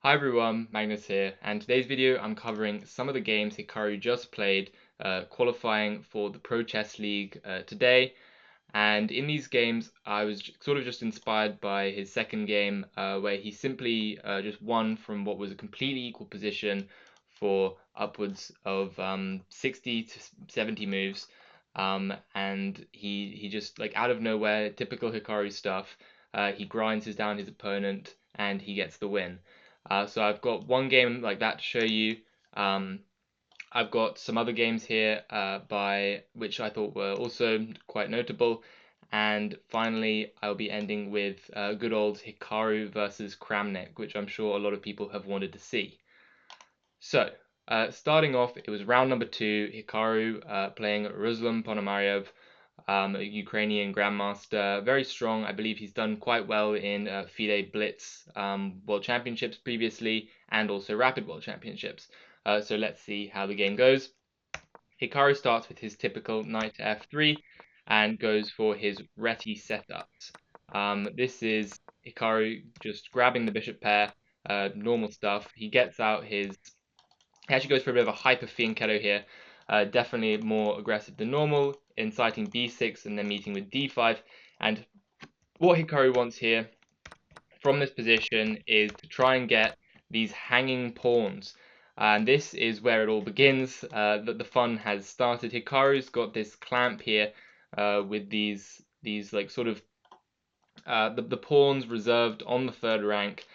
Hi everyone, Magnus here, and today's video I'm covering some of the games Hikaru just played, qualifying for the Pro Chess League today. And in these games, I was sort of just inspired by his second game, where he simply just won from what was a completely equal position for upwards of 60 to 70 moves. And he just, like, out of nowhere, typical Hikaru stuff, he grinds down his opponent and he gets the win. So I've got one game like that to show you. Um, I've got some other games here by which I thought were also quite notable. And finally, I'll be ending with good old Hikaru versus Kramnik, which I'm sure a lot of people have wanted to see. So, starting off, it was round number 2, Hikaru playing Ruslan Ponomarev, a Ukrainian grandmaster, very strong. I believe he's done quite well in FIDE Blitz World Championships previously, and also Rapid World Championships. So let's see how the game goes. Hikaru starts with his typical knight to f3 and goes for his Reti setups. This is Hikaru just grabbing the bishop pair, normal stuff. He gets out his... He actually goes for a bit of a hyper fianchetto here. Definitely more aggressive than normal, inciting b6 and then meeting with d5. And what Hikaru wants here from this position is to try and get these hanging pawns. And this is where it all begins, that the fun has started. Hikaru's got this clamp here with these like sort of the pawns reserved on the third rank,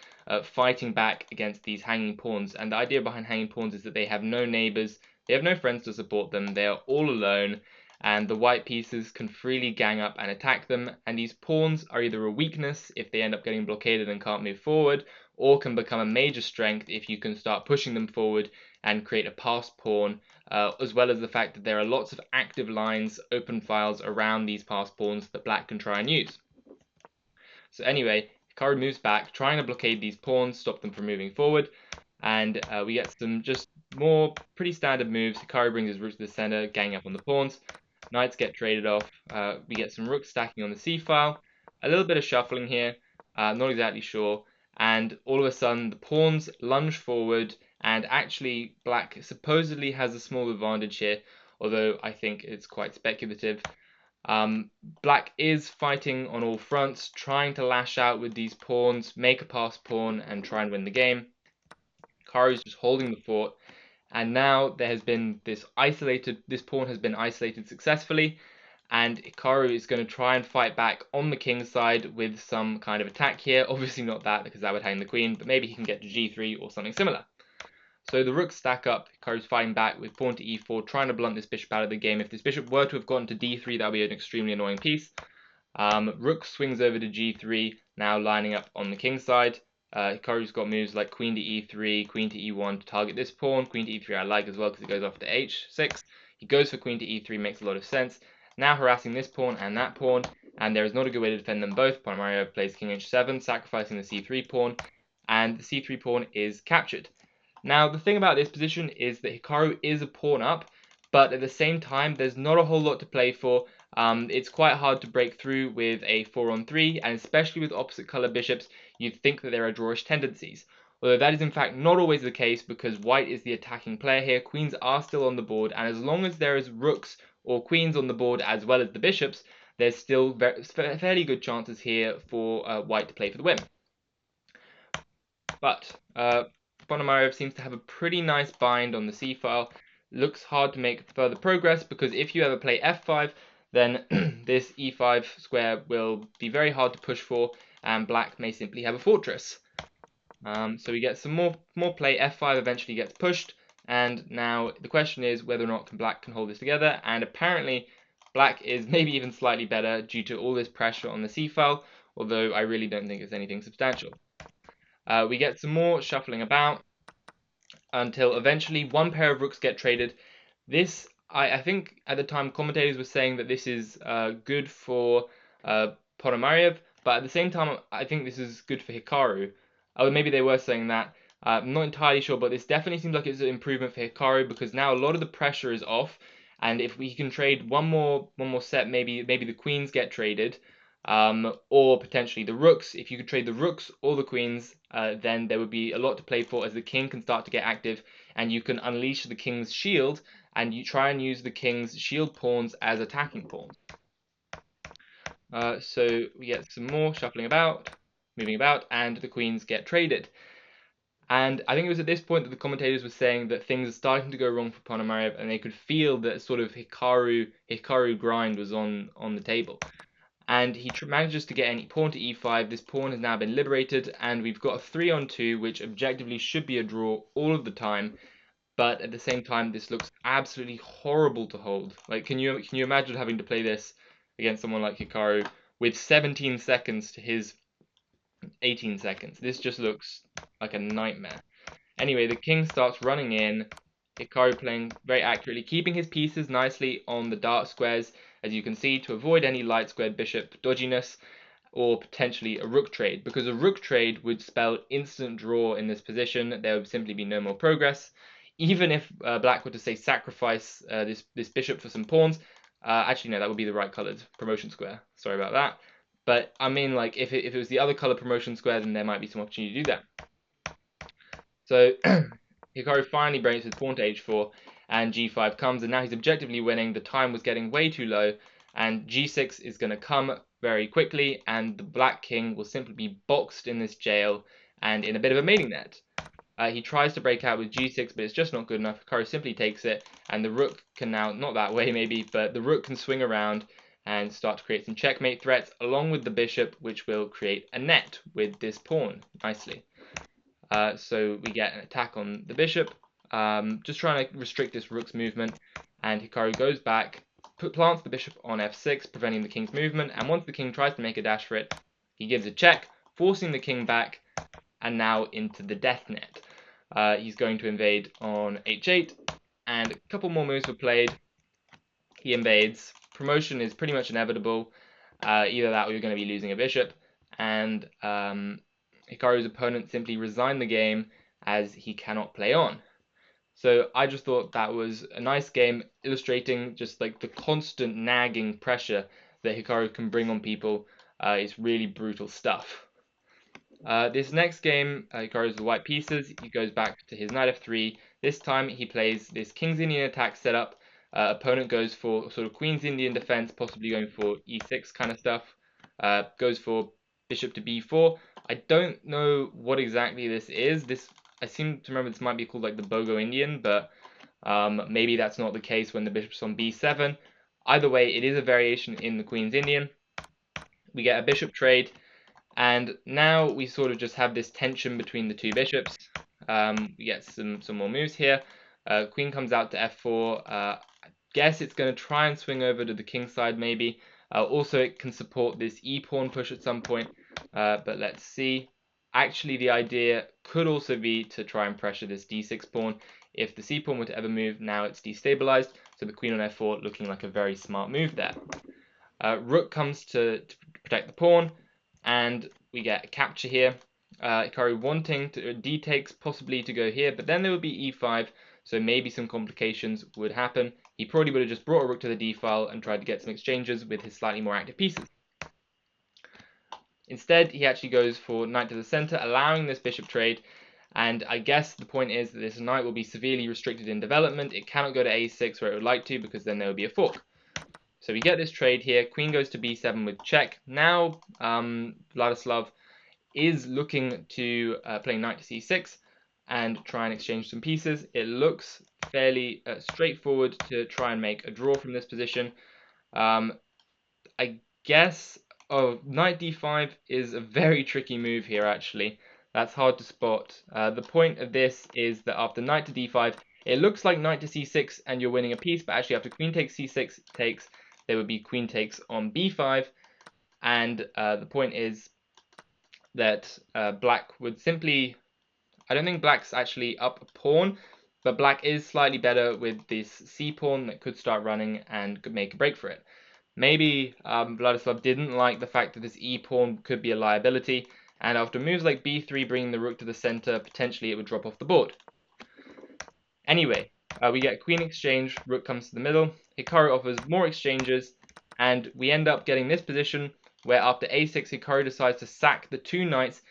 fighting back against these hanging pawns. And the idea behind hanging pawns is that they have no neighbors, they have no friends to support them, they are all alone, and the white pieces can freely gang up and attack them. And these pawns are either a weakness if they end up getting blockaded and can't move forward, or can become a major strength if you can start pushing them forward and create a passed pawn, as well as the fact that there are lots of active lines, open files around these passed pawns that black can try and use. So anyway, Hikaru moves back, trying to blockade these pawns, stop them from moving forward, and we get some just more pretty standard moves. Hikaru brings his rook to the center, ganging up on the pawns. Knights get traded off. We get some rooks stacking on the c-file. A little bit of shuffling here, not exactly sure. And all of a sudden, the pawns lunge forward, and actually black supposedly has a small advantage here, although I think it's quite speculative. Black is fighting on all fronts, trying to lash out with these pawns, make a passed pawn, and try and win the game. Hikaru's just holding the fort, and now there has been this pawn has been isolated successfully, and Hikaru is going to try and fight back on the king's side with some kind of attack here. Obviously not that, because that would hang the queen, but maybe he can get to g3 or something similar. So the rooks stack up. Hikaru's fighting back with pawn to e4, trying to blunt this bishop out of the game. If this bishop were to have gone to d3, that would be an extremely annoying piece. Rook swings over to g3, now lining up on the king side. Hikaru's got moves like queen to e3, queen to e1 to target this pawn. Queen to e3 I like as well because it goes off to h6. He goes for queen to e3, makes a lot of sense. Now harassing this pawn and that pawn, and there is not a good way to defend them both. Ponomarev plays king h7, sacrificing the c3 pawn, and the c3 pawn is captured. Now, the thing about this position is that Hikaru is a pawn up, but at the same time, there's not a whole lot to play for. It's quite hard to break through with a 4-on-3, and especially with opposite color bishops, you'd think that there are drawish tendencies. Although that is in fact not always the case, because white is the attacking player here. Queens are still on the board, and as long as there is rooks or queens on the board as well as the bishops, there's still fairly good chances here for white to play for the win. But Ponomarev seems to have a pretty nice bind on the c-file. Looks hard to make further progress, because if you ever play f5, then this e5 square will be very hard to push for, and black may simply have a fortress. So we get some more play. f5 eventually gets pushed, and now the question is whether or not black can hold this together, and apparently black is maybe even slightly better due to all this pressure on the c-file, although I really don't think it's anything substantial. We get some more shuffling about until eventually one pair of rooks get traded. This, I think at the time commentators were saying that this is good for Ponomarev, but at the same time I think this is good for Hikaru. Or maybe they were saying that. I'm not entirely sure, but this definitely seems like it's an improvement for Hikaru, because now a lot of the pressure is off, and if we can trade one more set, maybe the queens get traded, or potentially the rooks. If you could trade the rooks or the queens, then there would be a lot to play for, as the king can start to get active, and you can unleash the king's shield, and you try and use the king's shield pawns as attacking pawns. So we get some more shuffling about, moving about, and the queens get traded. And I think it was at this point that the commentators were saying that things are starting to go wrong for Ponomarev, and they could feel that sort of Hikaru grind was on the table. And he manages to get any pawn to e5. This pawn has now been liberated, and we've got a 3-on-2, which objectively should be a draw all of the time. But at the same time, this looks absolutely horrible to hold. Like, can you imagine having to play this against someone like Hikaru with 17 seconds to his 18 seconds? This just looks like a nightmare. Anyway, the king starts running in. Hikaru playing very accurately, keeping his pieces nicely on the dark squares, as you can see, to avoid any light squared bishop dodginess, or potentially a rook trade, because a rook trade would spell instant draw in this position. There would simply be no more progress. Even if black were to say sacrifice this bishop for some pawns, actually no, that would be the right colored promotion square. Sorry about that. But I mean, like, if it was the other color promotion square, then there might be some opportunity to do that. So Hikaru finally breaks his pawn to h4, and g5 comes, and now he's objectively winning. The time was getting way too low, and g6 is going to come very quickly, and the black king will simply be boxed in this jail and in a bit of a mating net. He tries to break out with g6, but it's just not good enough. Hikaru simply takes it, and the rook can now, not that way maybe, but the rook can swing around and start to create some checkmate threats, along with the bishop, which will create a net with this pawn nicely. So we get an attack on the bishop, just trying to restrict this rook's movement, and Hikaru goes back, plants the bishop on f6, preventing the king's movement, and once the king tries to make a dash for it, he gives a check, forcing the king back, and now into the death net. He's going to invade on h8, and a couple more moves were played. He invades. Promotion is pretty much inevitable. Either that or you're going to be losing a bishop, and Hikaru's opponent simply resigned the game as he cannot play on. So I just thought that was a nice game, illustrating just like the constant nagging pressure that Hikaru can bring on people. It's really brutal stuff. This next game, Hikaru's the white pieces. He goes back to his knight f3. This time he plays this King's Indian attack setup. Opponent goes for sort of Queen's Indian defense, possibly going for e6 kind of stuff. Goes for bishop to b4. I don't know what exactly this is. I seem to remember this might be called like the Bogo Indian, but maybe that's not the case when the bishop's on b7. Either way, it is a variation in the Queen's Indian. We get a bishop trade, and now we sort of just have this tension between the two bishops. We get some more moves here. Queen comes out to f4. I guess it's going to try and swing over to the king side maybe. Also, it can support this e-pawn push at some point, but let's see. Actually, the idea could also be to try and pressure this d6 pawn. If the c-pawn were to ever move, now it's destabilized, so the queen on f4 looking like a very smart move there. Rook comes to protect the pawn, and we get a capture here. Hikaru wanting to d takes, possibly to go here, but then there would be e5, so maybe some complications would happen. He probably would have just brought a rook to the d file and tried to get some exchanges with his slightly more active pieces. Instead, he actually goes for knight to the center, allowing this bishop trade, and I guess the point is that this knight will be severely restricted in development. It cannot go to a6 where it would like to, because then there would be a fork. So we get this trade here. Queen goes to b7 with check. Now Vladislav is looking to play knight to c6 and try and exchange some pieces. It looks fairly straightforward to try and make a draw from this position. I guess knight d5 is a very tricky move here, actually. That's hard to spot. The point of this is that after knight to d5, it looks like knight to c6 and you're winning a piece, but actually after queen takes c6 takes, there would be queen takes on b5, and the point is that black would simply... I don't think black's actually up a pawn, but black is slightly better with this c-pawn that could start running and could make a break for it. Maybe Vladislav didn't like the fact that this e-pawn could be a liability, and after moves like b3 bringing the rook to the center, potentially it would drop off the board. Anyway, we get queen exchange, rook comes to the middle, Hikaru offers more exchanges, and we end up getting this position where after a6, Hikaru decides to sack the 2 knights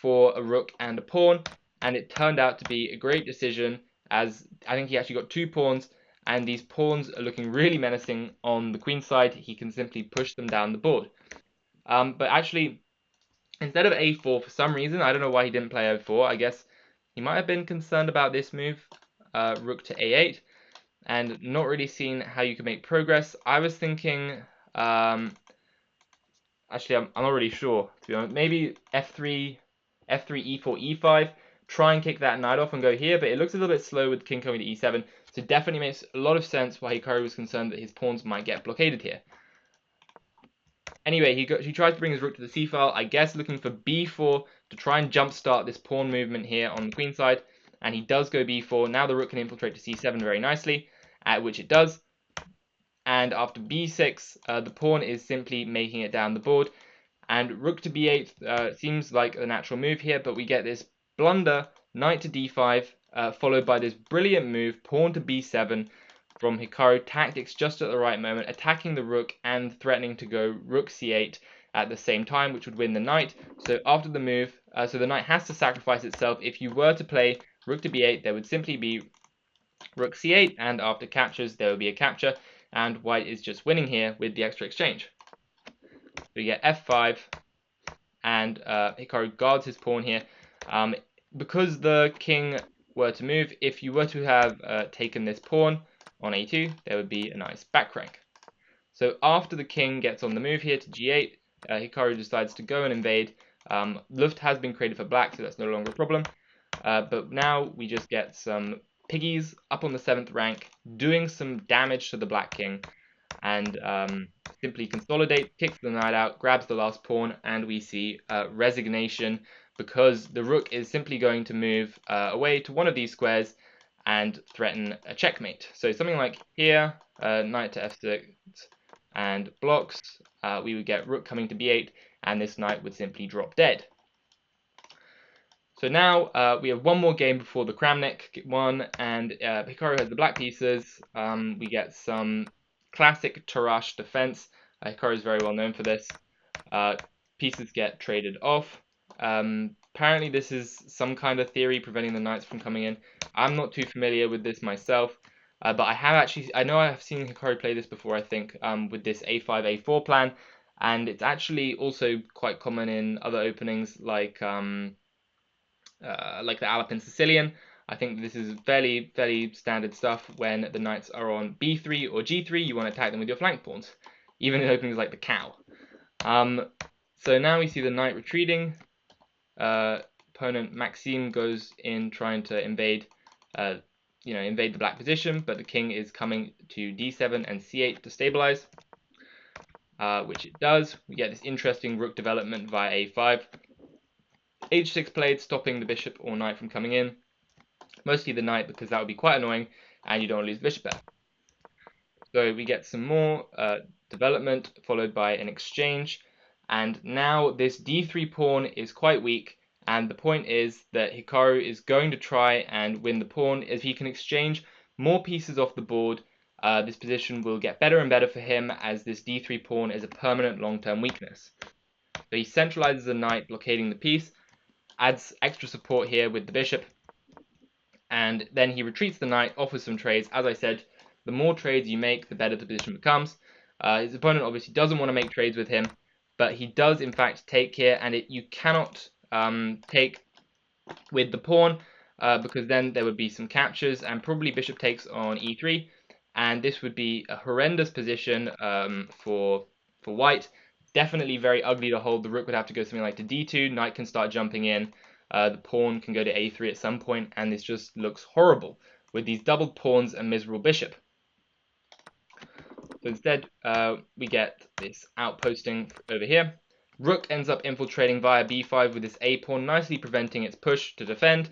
for a rook and a pawn, and it turned out to be a great decision, as I think he actually got 2 pawns, and these pawns are looking really menacing on the queen side. He can simply push them down the board. But actually, instead of a4, for some reason, I don't know why he didn't play a4. I guess he might have been concerned about this move, rook to a8, and not really seeing how you can make progress. I was thinking, actually, I'm not really sure, to be honest. Maybe f3, e4, e5. Try and kick that knight off and go here, but it looks a little bit slow with king coming to e7. So it definitely makes a lot of sense why Hikaru was concerned that his pawns might get blockaded here. Anyway, he tries to bring his rook to the c file, I guess looking for b4 to try and jumpstart this pawn movement here on the queen side. And he does go b4. Now the rook can infiltrate to c7 very nicely, which it does. And after b6, the pawn is simply making it down the board. And rook to b8 seems like a natural move here, but we get this blunder, knight to d5, followed by this brilliant move, pawn to b7, from Hikaru. Tactics just at the right moment, attacking the rook and threatening to go rook c8 at the same time, which would win the knight. So after the move, so the knight has to sacrifice itself. If you were to play rook to b8, there would simply be rook c8, and after captures, there would be a capture, and white is just winning here with the extra exchange. We get f5, and Hikaru guards his pawn here. Because the king were to move, if you were to have taken this pawn on a2, there would be a nice back rank. So after the king gets on the move here to g8, Hikaru decides to go and invade. Luft has been created for black, so that's no longer a problem. But now we just get some piggies up on the 7th rank, doing some damage to the black king, and simply consolidate, kicks the knight out, grabs the last pawn, and we see resignation, because the rook is simply going to move away to one of these squares and threaten a checkmate. So something like here, knight to f6 and blocks, we would get rook coming to b8, and this knight would simply drop dead. So now we have one more game before the Kramnik one, and Hikaru has the black pieces. We get some classic Tarrasch defense. Hikaru is very well known for this. Pieces get traded off. Apparently this is some kind of theory preventing the knights from coming in. I'm not too familiar with this myself, but I know I have seen Hikaru play this before, I think, with this a5, a4 plan, and it's actually also quite common in other openings like the Alpine Sicilian. I think this is fairly standard stuff. When the knights are on b3 or g3, you want to attack them with your flank pawns, even in openings like the cow. So now we see the knight retreating. Opponent Maxime goes in trying to invade the black position, but the king is coming to d7 and c8 to stabilize, which it does. We get this interesting rook development via a5. h6 played, stopping the bishop or knight from coming in. Mostly the knight, because that would be quite annoying, and you don't want to lose the bishop there. So we get some more development, followed by an exchange. And now this d3 pawn is quite weak, and the point is that Hikaru is going to try and win the pawn. If he can exchange more pieces off the board, this position will get better and better for him, as this d3 pawn is a permanent long-term weakness. So he centralizes the knight, blockading the piece, adds extra support here with the bishop, and then he retreats the knight, offers some trades. As I said, the more trades you make, the better the position becomes. His opponent obviously doesn't want to make trades with him, but he does in fact take here, and you cannot take with the pawn, because then there would be some captures, and probably bishop takes on e3, and this would be a horrendous position for white. Definitely very ugly to hold. The rook would have to go something like to d2, knight can start jumping in, the pawn can go to a3 at some point, and this just looks horrible with these doubled pawns and miserable bishop. So instead, we get this outposting over here. Rook ends up infiltrating via b5 with this a pawn, nicely preventing its push to defend.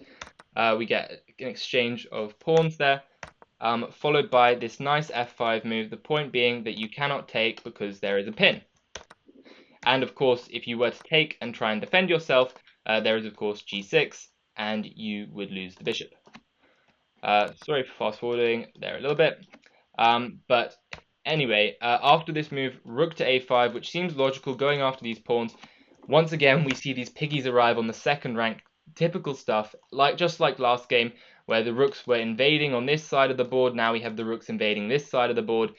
We get an exchange of pawns there, followed by this nice f5 move, the point being that you cannot take because there is a pin. And of course, if you were to take and try and defend yourself, there is of course g6, and you would lose the bishop. Sorry for fast forwarding there a little bit, but Anyway, after this move, rook to a5, which seems logical going after these pawns. Once again, we see these piggies arrive on the second rank. Typical stuff, just like last game, where the rooks were invading on this side of the board. Now we have the rooks invading this side of the board,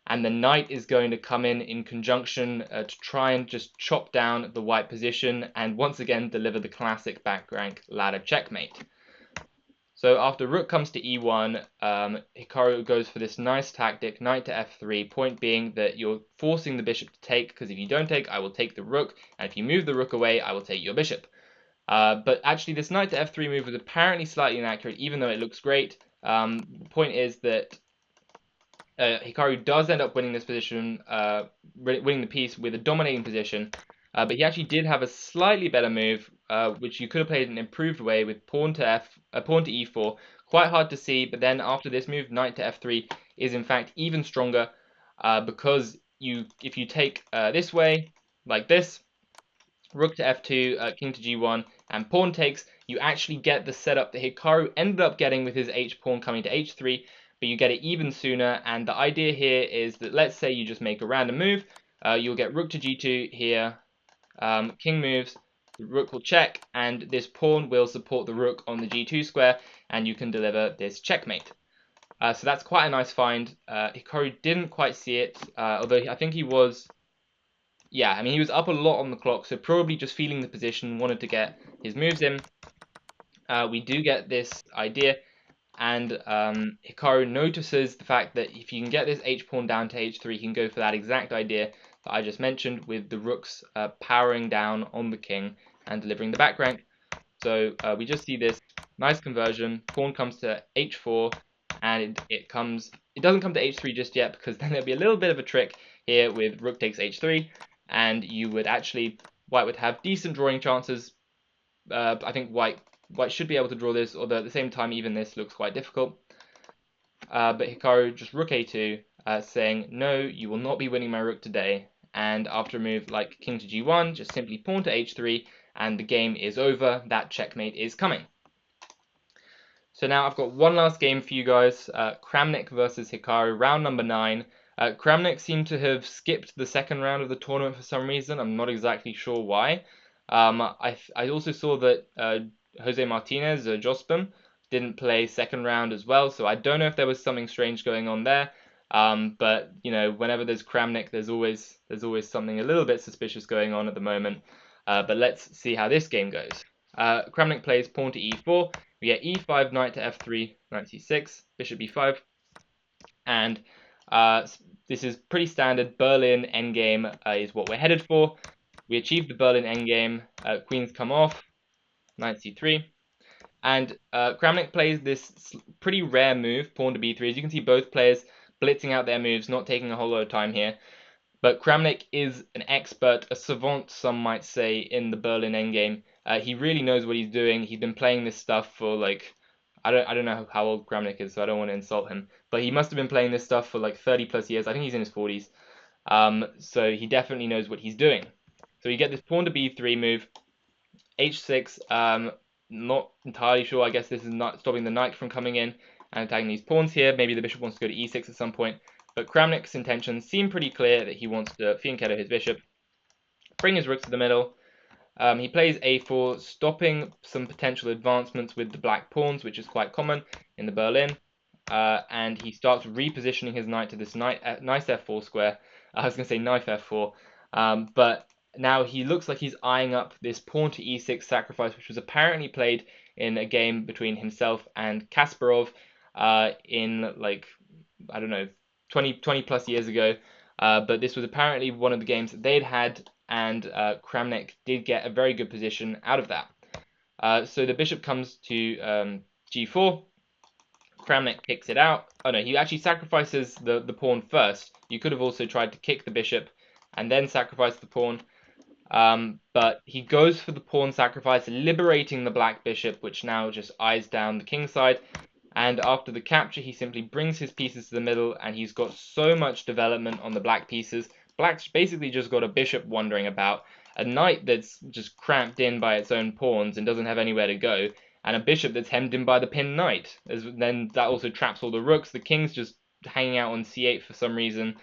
and the knight is going to come in conjunction to try and just chop down the white position, and once again deliver the classic back rank ladder checkmate. So after rook comes to e1, Hikaru goes for this nice tactic, knight to f3, point being that you're forcing the bishop to take, because if you don't take, I will take the rook, and if you move the rook away, I will take your bishop. But actually, this knight to f3 move was apparently slightly inaccurate, even though it looks great. The point is that Hikaru does end up winning this position, winning the piece with a dominating position, but he actually did have a slightly better move, which you could have played an improved way with pawn to e4. Quite hard to see, but then after this move, knight to f3 is in fact even stronger, because if you take this way, like this, rook to f2, king to g1, and pawn takes, you actually get the setup that Hikaru ended up getting with his h-pawn coming to h3, but you get it even sooner. And the idea here is that, let's say you just make a random move, you'll get rook to g2 here, king moves, the rook will check, and this pawn will support the rook on the g2 square, and you can deliver this checkmate. So that's quite a nice find. Hikaru didn't quite see it, although I think he was... Yeah, I mean, he was up a lot on the clock, so probably just feeling the position, wanted to get his moves in. We do get this idea, and Hikaru notices the fact that if you can get this h-pawn down to h3, he can go for that exact idea that I just mentioned, with the rooks powering down on the king and delivering the back rank. So we just see this nice conversion. Pawn comes to h4, and it doesn't come to h3 just yet, because then there'll be a little bit of a trick here with rook takes h3, and white would have decent drawing chances. I think white should be able to draw this, although at the same time even this looks quite difficult. But Hikaru just rook a2, saying, no, you will not be winning my rook today. And after a move like king to g1, just simply pawn to h3, and the game is over. That checkmate is coming. So now I've got one last game for you guys, Kramnik versus Hikaru, round number 9. Kramnik seemed to have skipped the second round of the tournament for some reason. I'm not exactly sure why. I also saw that Jose Martinez, Jospin, didn't play second round as well, so I don't know if there was something strange going on there. But you know, whenever there's Kramnik, there's always something a little bit suspicious going on at the moment. But let's see how this game goes. Kramnik plays pawn to e4. We get e5, knight to f3, knight c6, bishop b5, and this is pretty standard Berlin endgame is what we're headed for. We achieved the Berlin endgame. Queens come off, knight c3, and Kramnik plays this pretty rare move, pawn to b3. As you can see, both players blitzing out their moves, not taking a whole lot of time here. But Kramnik is an expert, a savant, some might say, in the Berlin endgame. He really knows what he's doing. He's been playing this stuff for like, I don't know how old Kramnik is, so I don't want to insult him. But he must have been playing this stuff for like 30 plus years. I think he's in his 40s. So he definitely knows what he's doing. So you get this pawn to b3 move, h6. Not entirely sure. I guess this is not stopping the knight from coming in and attacking these pawns here. Maybe the bishop wants to go to e6 at some point. But Kramnik's intentions seem pretty clear, that he wants to fianchetto his bishop, bring his rooks to the middle. He plays a4, stopping some potential advancements with the black pawns, which is quite common in the Berlin. And he starts repositioning his knight to this nice f4 square. I was going to say knife f4. But now he looks like he's eyeing up this pawn to e6 sacrifice, which was apparently played in a game between himself and Kasparov in, like, I don't know, 20 plus years ago. But this was apparently one of the games that they'd had, and Kramnik did get a very good position out of that. So the bishop comes to g4. Kramnik kicks it out. Oh no, he actually sacrifices the pawn first. You could have also tried to kick the bishop and then sacrifice the pawn. But he goes for the pawn sacrifice, liberating the black bishop, which now just eyes down the king side. And after the capture, he simply brings his pieces to the middle, and he's got so much development on the black pieces. Black's basically just got a bishop wandering about, a knight that's just cramped in by its own pawns and doesn't have anywhere to go, and a bishop that's hemmed in by the pinned knight. Then that also traps all the rooks. The king's just hanging out on c8 for some reason.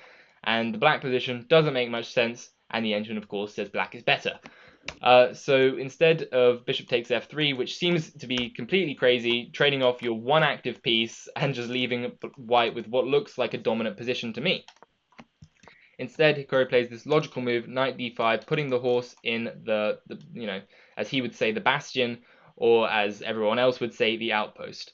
and the black position doesn't make much sense, and the engine, of course, says black is better. So instead of bishop takes f3, which seems to be completely crazy, trading off your one active piece and just leaving white with what looks like a dominant position to me. Instead, Hikaru plays this logical move, knight d5, putting the horse in the as he would say, the bastion, or as everyone else would say, the outpost.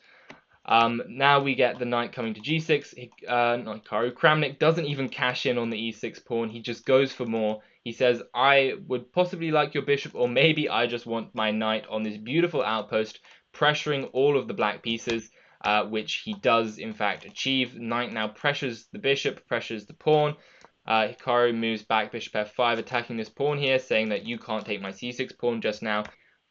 Now we get the knight coming to g6. Not Hikaru, Kramnik doesn't even cash in on the e6 pawn. He just goes for more. He says, I would possibly like your bishop, or maybe I just want my knight on this beautiful outpost, pressuring all of the black pieces, which he does in fact achieve. Knight now pressures the bishop, pressures the pawn. Hikaru moves back bishop f5, attacking this pawn here, saying that you can't take my c6 pawn just now.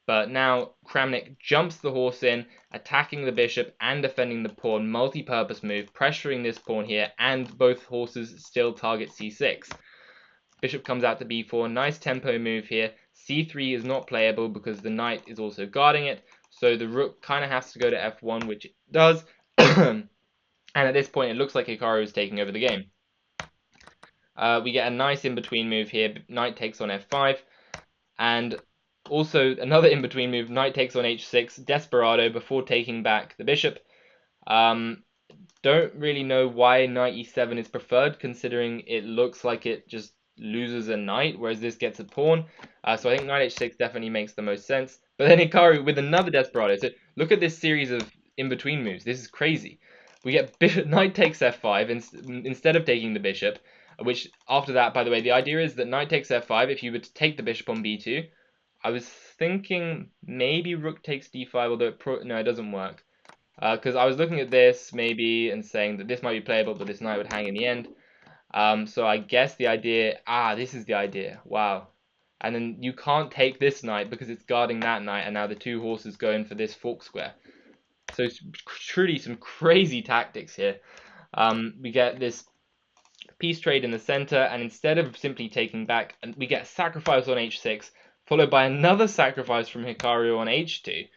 But now Kramnik jumps the horse in, attacking the bishop and defending the pawn, multi-purpose move, pressuring this pawn here, and both horses still target c6. Bishop comes out to b4, nice tempo move here. c3 is not playable because the knight is also guarding it, so the rook kind of has to go to f1, which it does. And at this point, it looks like Hikaru is taking over the game. We get a nice in-between move here. Knight takes on f5, and also another in-between move. Knight takes on h6, desperado, before taking back the bishop. Don't really know why knight e7 is preferred, considering it looks like it just loses a knight, whereas this gets a pawn. So I think knight h6 definitely makes the most sense. But then Hikaru with another desperado. So look at this series of in-between moves. This is crazy. We get bishop, knight takes f5 instead of taking the bishop, which after that, by the way, the idea is that knight takes f5 if you were to take the bishop on b2. I was thinking maybe rook takes d5, although no, it doesn't work. Because I was looking at this maybe and saying that this might be playable, but this knight would hang in the end. So I guess the idea, this is the idea, wow. And then you can't take this knight because it's guarding that knight, and now the two horses go in for this fork square. So it's truly some crazy tactics here. We get this piece trade in the center, and instead of simply taking back, we get a sacrifice on h6, followed by another sacrifice from Hikaru on h2.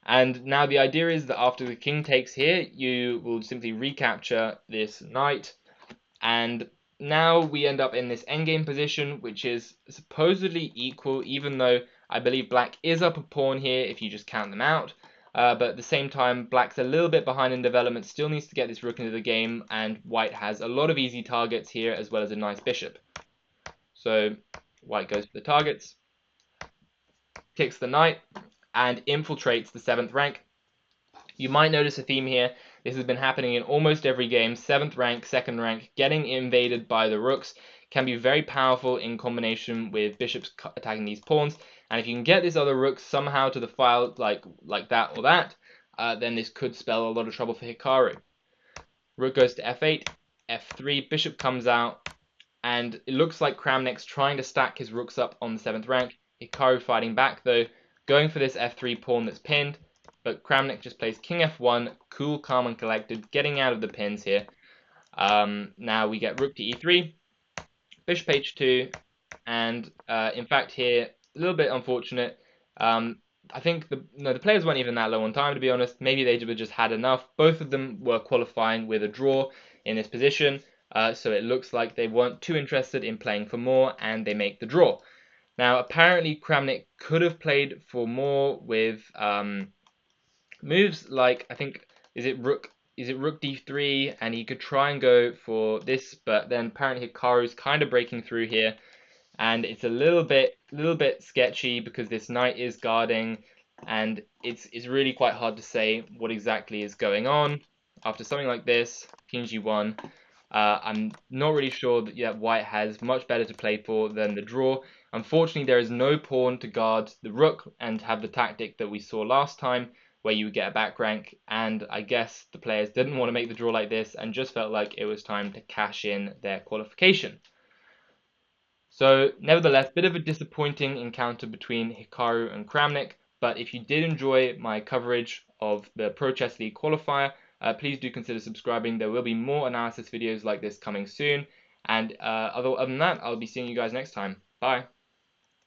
And now the idea is that after the king takes here, you will simply recapture this knight. And now we end up in this endgame position, which is supposedly equal, even though I believe black is up a pawn here if you just count them out. But at the same time, black's a little bit behind in development, still needs to get this rook into the game, and white has a lot of easy targets here, as well as a nice bishop. So white goes for the targets, kicks the knight, and infiltrates the 7th rank. You might notice a theme here. This has been happening in almost every game. 7th rank, 2nd rank, getting invaded by the rooks can be very powerful in combination with bishops attacking these pawns. And if you can get this other rook somehow to the file like that or that, then this could spell a lot of trouble for Hikaru. Rook goes to f8, f3, bishop comes out, and it looks like Kramnik's trying to stack his rooks up on the 7th rank. Hikaru fighting back though, going for this f3 pawn that's pinned, but Kramnik just plays king f1, cool, calm, and collected, getting out of the pins here. Now we get rook to e3, bishop h2, and in fact here, a little bit unfortunate. I think the players weren't even that low on time, to be honest. Maybe they just had enough. Both of them were qualifying with a draw in this position, so it looks like they weren't too interested in playing for more, and they make the draw. Now, apparently, Kramnik could have played for more with moves like, I think, is it rook d3, and he could try and go for this, but then apparently Hikaru's kind of breaking through here, and it's a little bit sketchy because this knight is guarding, and it's really quite hard to say what exactly is going on after something like this. King g1. I'm not really sure that white has much better to play for than the draw. Unfortunately, there is no pawn to guard the rook and have the tactic that we saw last time, where you would get a back rank, and I guess the players didn't want to make the draw like this and just felt like it was time to cash in their qualification. So nevertheless, bit of a disappointing encounter between Hikaru and Kramnik, but if you did enjoy my coverage of the Pro Chess League qualifier, please do consider subscribing. There will be more analysis videos like this coming soon, and other than that, I'll be seeing you guys next time. Bye!